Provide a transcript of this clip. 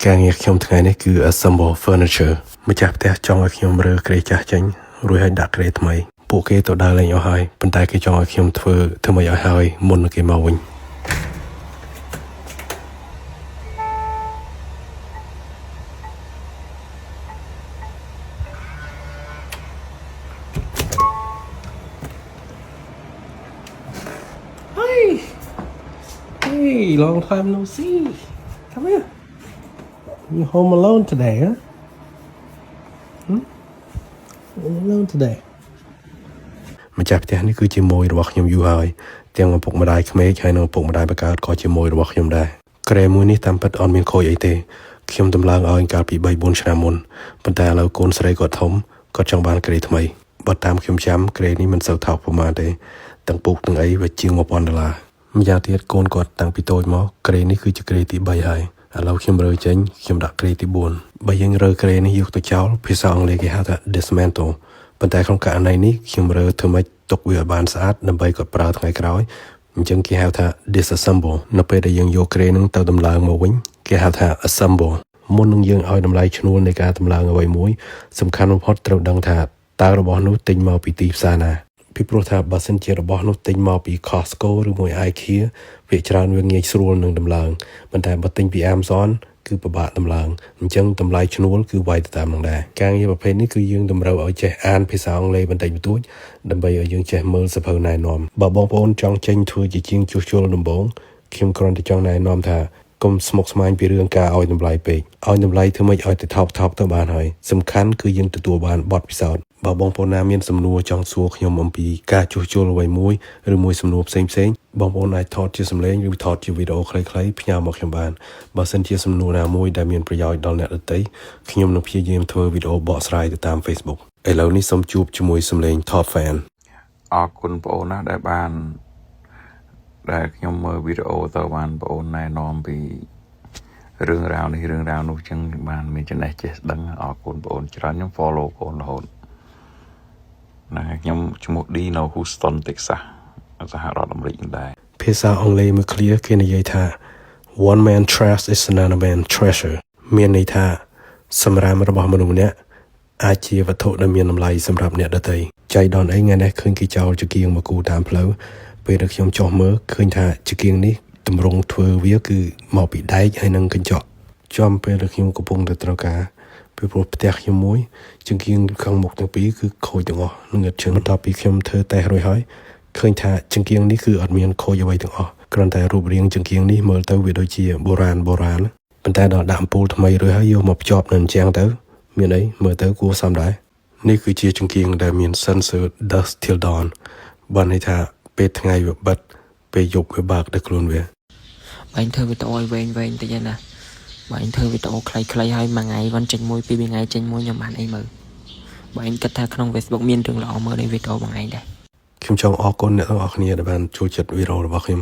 ការងារខ្ញុំថ្ងៃនេះគឺ assemble furniture ម្ចាស់ផ្ទះចង់ឲ្យខ្ញុំរើក្រេចាស់ចេញរួចហើយដាក់ក្រេថ្មីពួកគេទៅដើរលេងអស់ហើយប៉ុន្តែគេចង់ឲ្យខ្ញុំធ្វើមិនឲ្យហើយមុននឹងគេមកវិញHey, long time no see. Come here. You home alone today, huh? Home alone today. ម្ចាស់ផ្ទះនេះគឺជាម៉ួយរបស់ខ្ញុំយូរហើយទាំងឪពុកម្ដាយក្មេកហើយនិងឪពុកម្ដាយបកើតក៏ជាម៉ួយរបស់ខ្ញុំដែរក្រែមួយនេះតាមពិតអត់មានខូចអីទេខ្ញុំដំឡើងឲ្យកាលពី 3-4 ឆ្នាំមុនប៉ុន្តែឥឡូវកូនស្រីគាត់ធំគាត់ចង់បានក្រេថ្មីបើតាមខ្ញុំចាំក្រេនេះមិនសូវថោកប្រហែលទេទាំងពុកទាំងអីវាជាង$1000ម្យ៉ាងទៀតកូនគាត់តាំងពីតូចមកក្រេនេះគឺជាក្រេទី3ហើយឥឡូវខ្ញុំរើចេញខ្ញុំដាក់ក្រេទី4បើយើងរើក្រេនេះយកទៅចោលភាសាអង់គ្លេសគេហៅថា dismantle ប៉ុន្តែក្នុងករណីនេះខ្ញុំរើធ្វើម៉េចទុកវាឲ្យបានស្អាតដើម្បីគាត់ប្រើថ្ងៃក្រោយអញ្ចឹងគេហៅថា disassemble នៅពេលដែលយើងយកក្រេនឹងទៅដំឡើងមកវិញគេហៅថា assemble មុននឹងយើងឲ្យតម្លៃឈ្នួលនៃការដំឡើងអ្វីមួយសំខាន់បំផុតត្រូវដឹងថាតើរបស់នោះទិញមកពីទីផ្សារណាពីព្រោះថាបើសិនជារបស់នោះទិញមកពី Costco ឬមួយ IKEA វាច្រើនវាងាយស្រួលនឹងដំឡើងប៉ុន្តែបើទិញពី Amazon គឺពិបាកដំឡើងអញ្ចឹងតម្លៃឈ្នួលគឺវាយទៅតាមនឹងដែរការងារប្រភេទនេះគឺយើងតម្រូវឲ្យចេះអានភាសាអង់គ្លេសបន្តិចបន្តួចដើម្បីឲ្យយើងចេះមើលសៀវភៅណែនាំបើបងប្អូនចង់ចេញធ្វើជាជាងជួសជុលដំបូងខ្ញុំគ្រាន់តែចង់ណែនាំថាកុំស្មុគស្មាញពីរឿងការឲ្យតម្លៃពេកឲ្យតម្លៃធ្វើម៉េចឲ្យទៅថោកទៅបានហើយសំខាន់គឺយើងទទួលបានបទពិសោធន៍បើបងប្អូនណាមានសំណួរចង់សួរខ្ញុំអំពីការជួសជុលអ្វីមួយឬមួយសំណួរផ្សេងបងប្អូនអាចថតជាសំឡេងឬថតជាវីដេអូខ្លីៗផ្ញើមកខ្ញុំបានបើសិនជាសំណួរណាមួយដែលមានប្រយោជន៍ដល់អ្នកដទៃខ្ញុំនឹងព្យាយាមធ្វើវីដេអូបកស្រាយទៅតាម Facebook ឥឡូវនេះសូមជួបជាមួយសំឡេង Top Fan អរគុណបងប្អូនណាដែលខ្ញុំមើលវីដេអូទៅបានបងប្អូនណែនាំពីរឿងរ៉ាវនេះរឿងរ៉ាវនោះចឹងបានមានចំណេះចេះដឹងអរគុណបងប្អូនច្រើនខ្ញុំ follow បងប្អូនរហូតណាខ្ញុំឈ្មោះ D នៅ Houston Texas សហរដ្ឋអាមេរិកដែរភាសាអង់គ្លេសមួយ clear គេនិយាយថា one man trash is another man treasure មានន័យថាសម្រាមរបស់មនុស្សម្នាក់អាចជាវត្ថុដែលមានតម្លៃសម្រាប់អ្នកដទៃចៃដន្យអីថ្ងៃនេះឃើញគេចោលចង្គៀងមកគូតាមផ្លូវពេលដែលខ្ញុំចុះមើលឃើញថាចង្គៀងនេះតម្រង់ធ្វើវាគឺមកពីដែកហើយនឹងកញ្ចក់ចំពេលដែលខ្ញុំកំពុងតែត្រូវការពីព្រោះផ្ទះខ្ញុំមួយចង្គៀងខាងមុខទាំងពីរគឺខូចទាំងអស់នឹងឥតឈឹងបន្ទាប់ពីខ្ញុំធ្វើតេស្តរួចហើយឃើញថាចង្គៀងនេះគឺអត់មានខូចអ្វីទាំងអស់គ្រាន់តែរូបរាងចង្គៀងនេះមើលទៅវាដូចជាបុរាណប៉ុន្តែដល់ដាក់អំពូលថ្មីរួចហើយយកមកភ្ជាប់នឹងអញ្ចឹងទៅមានអីមើលទៅគួរសមដែរនេះគឺជាចង្គៀងដែលមាន sensor dusk till dawn បានន័យថាពេលថ្ងៃវាបិទពេលយប់វាបើកដោយខ្លួនវាបើធ្វើវីដេអូឲ្យវែងតិចណាបើធ្វើវីដេអូខ្លីៗឲ្យមួយថ្ងៃวันចេញមួយពីរថ្ងៃចេញមួយខ្ញុំបានអីមើលបើគិតថាក្នុង Facebook មានរឿងល្អមើលในវីដេអូមួយថ្ងៃដែរខ្ញុំចង់អរគុណអ្នកទាំងអស់គ្នាដែលបានចូលចិត្តវីដេអូរបស់ខ្ញុំ